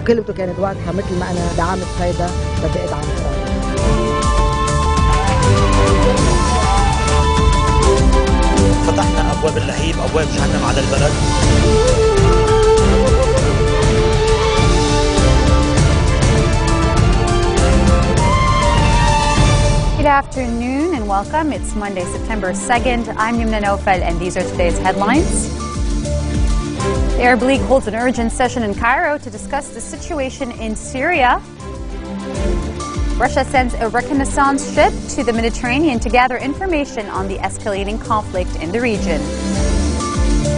كلمته كانت واضحة، مثل ما أنا دعمت هيدا بدي أدعم إيران. فتحنا أبواب اللهيب، أبواب جهنم على البلد. Good afternoon and welcome. It's Monday, September 2nd. I'm Yumna Naufal and these are today's headlines. The Arab League holds an urgent session in Cairo to discuss the situation in Syria. Russia sends a reconnaissance ship to the Mediterranean to gather information on the escalating conflict in the region.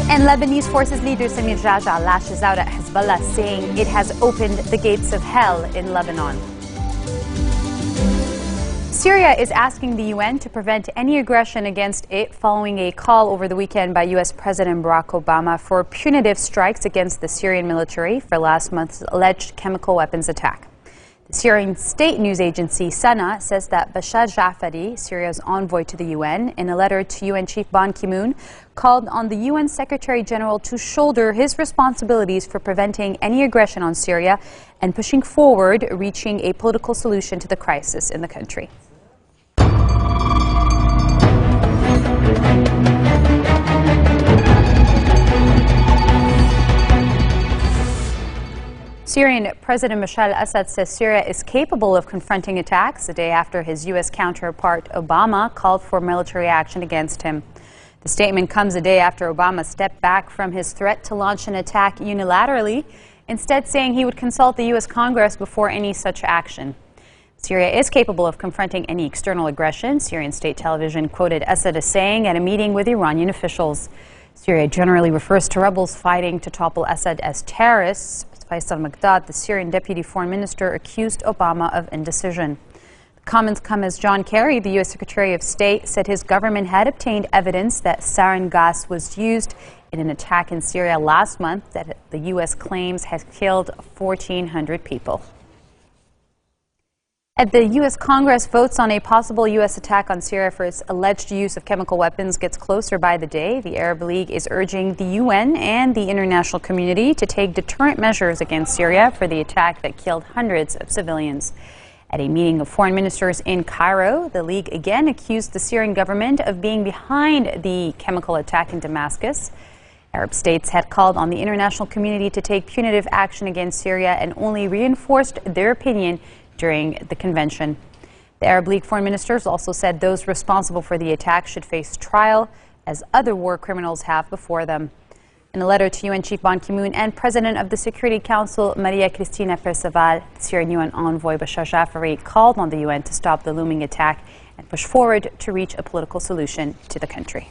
And Lebanese forces leader Samir Jaja lashes out at Hezbollah, saying it has opened the gates of hell in Lebanon. Syria is asking the UN to prevent any aggression against it following a call over the weekend by U.S. President Barack Obama for punitive strikes against the Syrian military for last month's alleged chemical weapons attack. The Syrian state news agency SANA says that Bashar Jafari, Syria's envoy to the UN, in a letter to UN Chief Ban Ki-moon, called on the UN Secretary General to shoulder his responsibilities for preventing any aggression on Syria and pushing forward reaching a political solution to the crisis in the country. Syrian President Bashar al-Assad says Syria is capable of confronting attacks the day after his U.S. counterpart Obama called for military action against him. The statement comes a day after Obama stepped back from his threat to launch an attack unilaterally, instead saying he would consult the U.S. Congress before any such action. Syria is capable of confronting any external aggression, Syrian state television quoted Assad as saying at a meeting with Iranian officials. Syria generally refers to rebels fighting to topple Assad as terrorists. Faisal Maghdad, the Syrian deputy foreign minister, accused Obama of indecision. The comments come as John Kerry, the U.S. Secretary of State, said his government had obtained evidence that sarin gas was used in an attack in Syria last month that the U.S. claims has killed 1,400 people. As the U.S. Congress votes on a possible U.S. attack on Syria for its alleged use of chemical weapons gets closer by the day, the Arab League is urging the UN and the international community to take deterrent measures against Syria for the attack that killed hundreds of civilians. At a meeting of foreign ministers in Cairo, the League again accused the Syrian government of being behind the chemical attack in Damascus. Arab states had called on the international community to take punitive action against Syria and only reinforced their opinion during the convention. The Arab League foreign ministers also said those responsible for the attack should face trial, as other war criminals have before them. In a letter to UN Chief Ban Ki-moon and President of the Security Council, Maria Cristina Perceval, Syrian UN envoy Bashar Jafari called on the UN to stop the looming attack and push forward to reach a political solution to the country.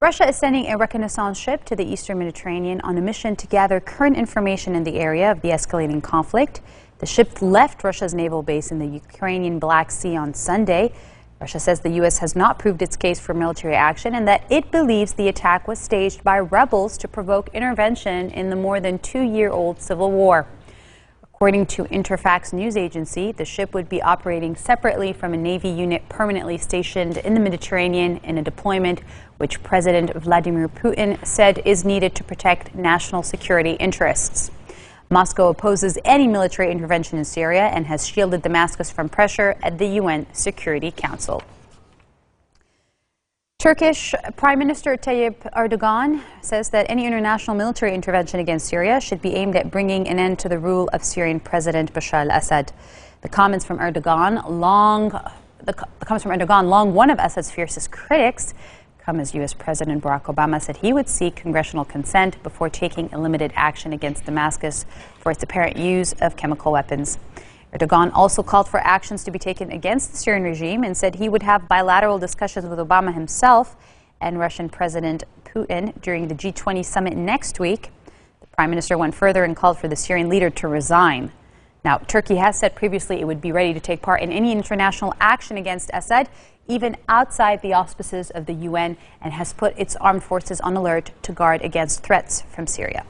Russia is sending a reconnaissance ship to the eastern Mediterranean on a mission to gather current information in the area of the escalating conflict. The ship left Russia's naval base in the Ukrainian Black Sea on Sunday. Russia says the U.S. has not proved its case for military action and that it believes the attack was staged by rebels to provoke intervention in the more than 2-year-old civil war. According to Interfax news agency, the ship would be operating separately from a Navy unit permanently stationed in the Mediterranean in a deployment which President Vladimir Putin said is needed to protect national security interests. Moscow opposes any military intervention in Syria and has shielded Damascus from pressure at the UN Security Council. Turkish Prime Minister Tayyip Erdogan says that any international military intervention against Syria should be aimed at bringing an end to the rule of Syrian President Bashar al-Assad. The comments from Erdogan, long one of Assad's fiercest critics, come as U.S. President Barack Obama said he would seek congressional consent before taking a limited action against Damascus for its apparent use of chemical weapons. Erdogan also called for actions to be taken against the Syrian regime and said he would have bilateral discussions with Obama himself and Russian President Putin during the G20 summit next week. The Prime Minister went further and called for the Syrian leader to resign. Now, Turkey has said previously it would be ready to take part in any international action against Assad, even outside the auspices of the UN, and has put its armed forces on alert to guard against threats from Syria.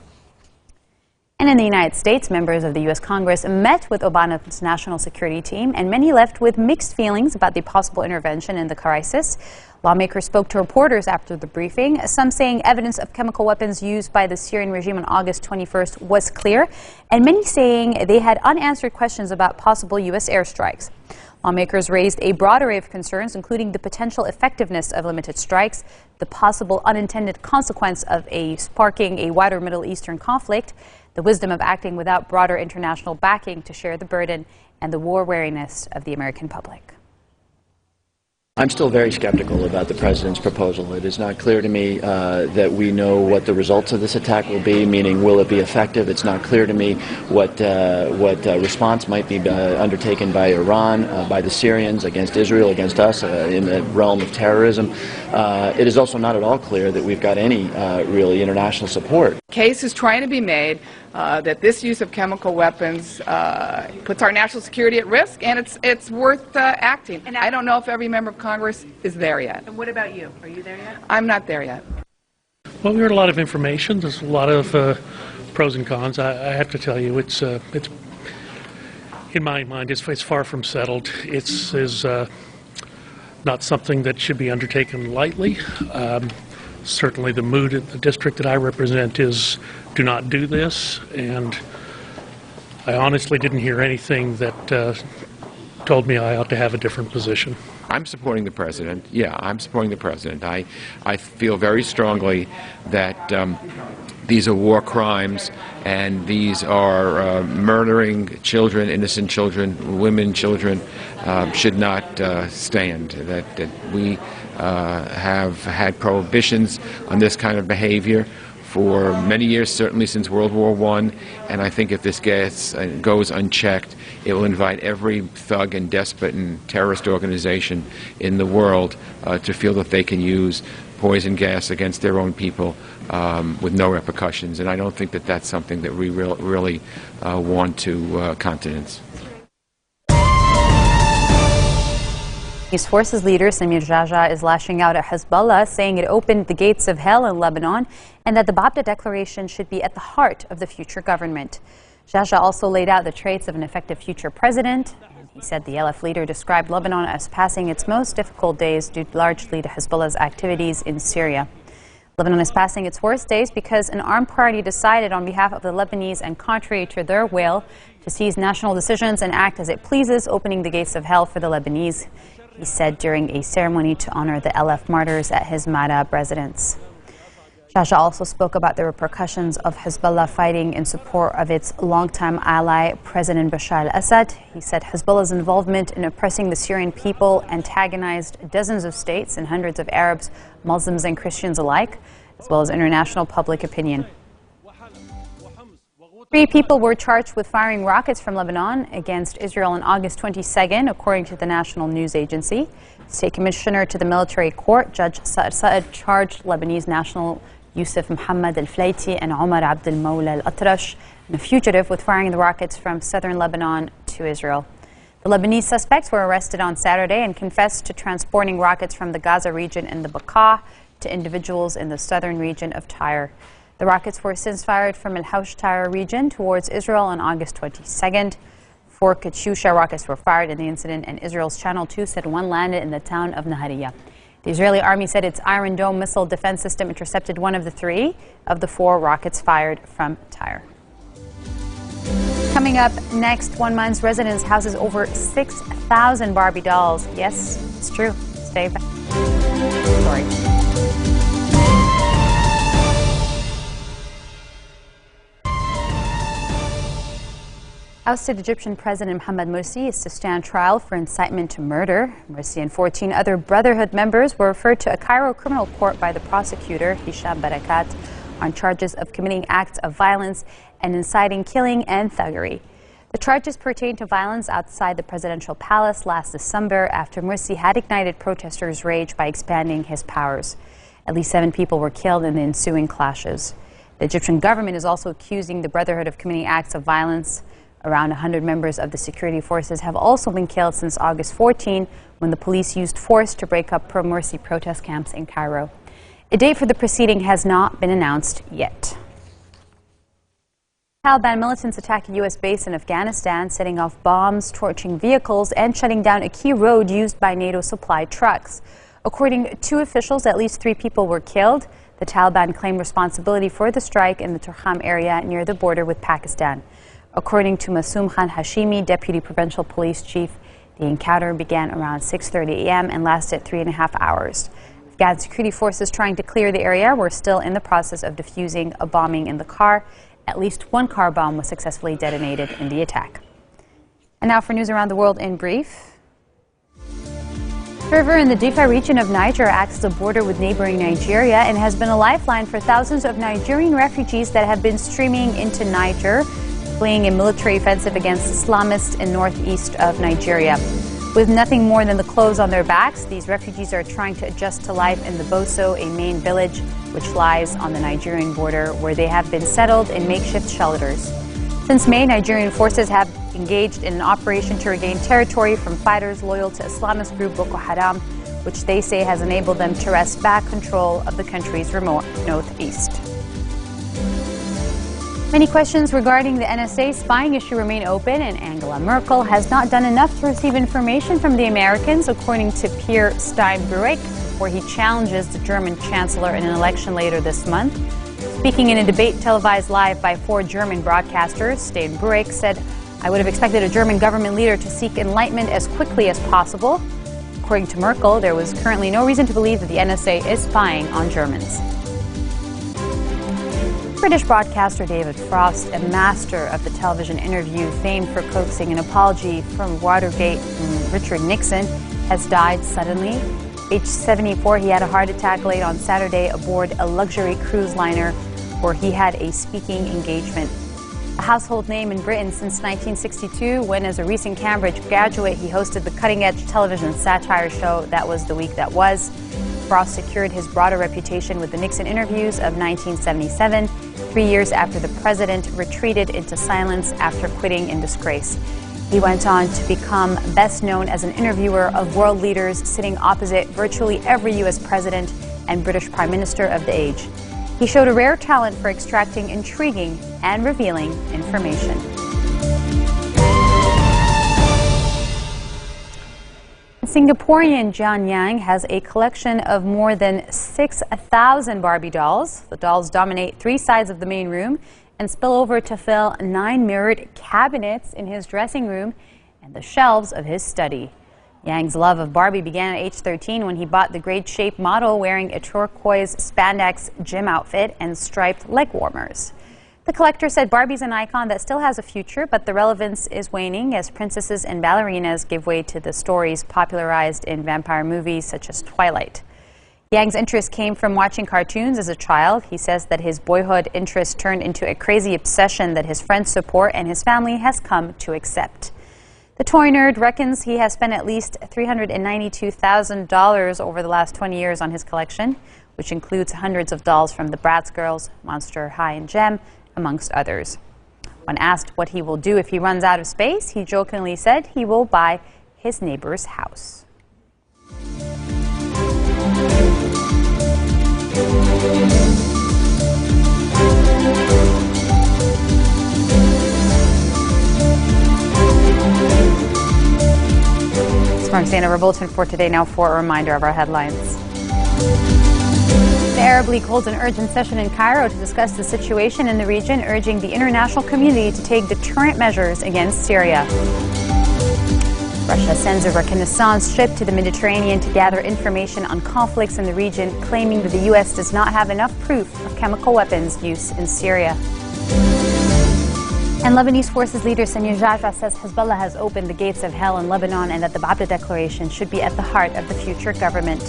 And in the United States, members of the U.S. Congress met with Obama's national security team, and many left with mixed feelings about the possible intervention in the crisis. Lawmakers spoke to reporters after the briefing, some saying evidence of chemical weapons used by the Syrian regime on August 21st was clear, and many saying they had unanswered questions about possible U.S. airstrikes. Lawmakers raised a broad array of concerns, including the potential effectiveness of limited strikes, the possible unintended consequence of sparking a wider Middle Eastern conflict, the wisdom of acting without broader international backing to share the burden, and the war wariness of the American public. I'm still very skeptical about the president's proposal. It is not clear to me that we know what the results of this attack will be, meaning will it be effective? It's not clear to me what response might be undertaken by Iran, by the Syrians, against Israel, against us in the realm of terrorism. It is also not at all clear that we've got any really international support. Case is trying to be made that this use of chemical weapons puts our national security at risk, and it's worth acting. And I don't know if every member of Congress is there yet. And what about you? Are you there yet? I'm not there yet. Well, we heard a lot of information. There's a lot of pros and cons. I have to tell you, it's in my mind, it's far from settled. It's not something that should be undertaken lightly. Certainly the mood at the district that I represent is do not do this, and I honestly didn't hear anything that told me I ought to have a different position. I'm supporting the president. Yeah, I'm supporting the president. I feel very strongly that these are war crimes, and these are murdering children, innocent children, women, children, should not stand. That we have had prohibitions on this kind of behavior for many years, certainly since World War I, and I think if this goes unchecked, it will invite every thug and despot and terrorist organization in the world to feel that they can use poison gas against their own people with no repercussions, and I don't think that that's something that we really want to countenance. Lebanese forces leader Samir Jaja is lashing out at Hezbollah, saying it opened the gates of hell in Lebanon and that the Babda Declaration should be at the heart of the future government. Jaja also laid out the traits of an effective future president. He said the LF leader described Lebanon as passing its most difficult days due largely to Hezbollah's activities in Syria. Lebanon is passing its worst days because an armed party decided on behalf of the Lebanese and contrary to their will to seize national decisions and act as it pleases, opening the gates of hell for the Lebanese, he said during a ceremony to honor the LF martyrs at his Marab residence. Jaja also spoke about the repercussions of Hezbollah fighting in support of its longtime ally, President Bashar al-Assad. He said Hezbollah's involvement in oppressing the Syrian people antagonized dozens of states and hundreds of Arabs, Muslims and Christians alike, as well as international public opinion. 3 people were charged with firing rockets from Lebanon against Israel on August 22nd, according to the national news agency. State Commissioner to the Military Court, Judge Sa'ad, charged Lebanese national Yusuf Mohammed al-Flaiti and Omar Abdel Mawla al-Atrash, and a fugitive, with firing the rockets from southern Lebanon to Israel. The Lebanese suspects were arrested on Saturday and confessed to transporting rockets from the Gaza region and the Bekaa to individuals in the southern region of Tyre. The rockets were since fired from Al-Hawsh Tyre region towards Israel on August 22nd. 4 Katyusha rockets were fired in the incident, and Israel's Channel 2 said 1 landed in the town of Nahariya. The Israeli army said its Iron Dome missile defense system intercepted one of the 3 of the 4 rockets fired from Tyre. Coming up next, one man's residence houses over 6,000 Barbie dolls. Yes, it's true. Stay back. Sorry. Ousted Egyptian President Mohamed Morsi is to stand trial for incitement to murder. Morsi and 14 other Brotherhood members were referred to a Cairo criminal court by the prosecutor, Hisham Barakat, on charges of committing acts of violence and inciting killing and thuggery. The charges pertain to violence outside the presidential palace last December after Morsi had ignited protesters' rage by expanding his powers. At least 7 people were killed in the ensuing clashes. The Egyptian government is also accusing the Brotherhood of committing acts of violence. Around 100 members of the security forces have also been killed since August 14, when the police used force to break up pro-Morsi protest camps in Cairo. A date for the proceeding has not been announced yet. Taliban militants attacked a U.S. base in Afghanistan, setting off bombs, torching vehicles, and shutting down a key road used by NATO supply trucks. According to officials, at least 3 people were killed. The Taliban claimed responsibility for the strike in the Turkham area near the border with Pakistan. According to Masoom Khan Hashimi, Deputy Provincial Police Chief, the encounter began around 6:30 a.m. and lasted 3.5 hours. Afghan security forces trying to clear the area were still in the process of defusing a bombing in the car. At least 1 car bomb was successfully detonated in the attack. And now for news around the world in brief. The river in the Difa region of Niger acts as a border with neighboring Nigeria and has been a lifeline for thousands of Nigerian refugees that have been streaming into Niger, fleeing a military offensive against Islamists in northeast of Nigeria. With nothing more than the clothes on their backs, these refugees are trying to adjust to life in the Boso, a main village which lies on the Nigerian border, where they have been settled in makeshift shelters. Since May, Nigerian forces have engaged in an operation to regain territory from fighters loyal to Islamist group Boko Haram, which they say has enabled them to wrest back control of the country's remote northeast. Many questions regarding the NSA spying issue remain open, and Angela Merkel has not done enough to receive information from the Americans, according to Pierre Steinbrück, before he challenges the German chancellor in an election later this month. Speaking in a debate televised live by 4 German broadcasters, Steinbrück said, "I would have expected a German government leader to seek enlightenment as quickly as possible." According to Merkel, there was currently no reason to believe that the NSA is spying on Germans. British broadcaster David Frost, a master of the television interview, famed for coaxing an apology from Watergate from Richard Nixon, has died suddenly. Aged 74, he had a heart attack late on Saturday aboard a luxury cruise liner where he had a speaking engagement. A household name in Britain since 1962, when as a recent Cambridge graduate he hosted the cutting-edge television satire show That Was the Week That Was. Frost secured his broader reputation with the Nixon interviews of 1977, 3 years after the president retreated into silence after quitting in disgrace. He went on to become best known as an interviewer of world leaders, sitting opposite virtually every U.S. president and British Prime Minister of the age. He showed a rare talent for extracting intriguing and revealing information. Singaporean John Yang has a collection of more than 6,000 Barbie dolls. The dolls dominate 3 sides of the main room and spill over to fill 9 mirrored cabinets in his dressing room and the shelves of his study. Yang's love of Barbie began at age 13 when he bought the grade-shaped model wearing a turquoise spandex gym outfit and striped leg warmers. The collector said Barbie's an icon that still has a future, but the relevance is waning as princesses and ballerinas give way to the stories popularized in vampire movies such as Twilight. Yang's interest came from watching cartoons as a child. He says that his boyhood interest turned into a crazy obsession that his friends support and his family has come to accept. The toy nerd reckons he has spent at least $392,000 over the last 20 years on his collection, which includes hundreds of dolls from the Bratz Girls, Monster High and Gem, amongst others. When asked what he will do if he runs out of space, he jokingly said he will buy his neighbor's house. This marks the end of our bulletin for today. Now for a reminder of our headlines. The Arab League holds an urgent session in Cairo to discuss the situation in the region, urging the international community to take deterrent measures against Syria. Russia sends a reconnaissance ship to the Mediterranean to gather information on conflicts in the region, claiming that the U.S. does not have enough proof of chemical weapons use in Syria. And Lebanese forces leader Sami Jaja says Hezbollah has opened the gates of hell in Lebanon and that the Babda Declaration should be at the heart of the future government.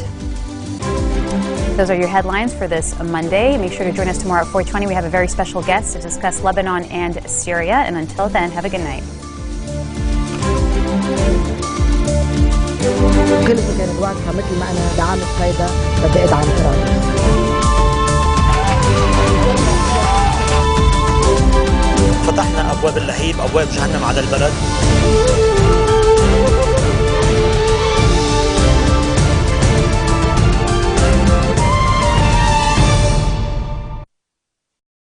Those are your headlines for this Monday. Make sure to join us tomorrow at 4:20. We have a very special guest to discuss Lebanon and Syria. And until then, have a good night. كلمة كانت واضحة مثل ما أنا دعمت فايدة بدي أدعم إيران. فتحنا أبواب اللهيب، أبواب جهنم على البلد.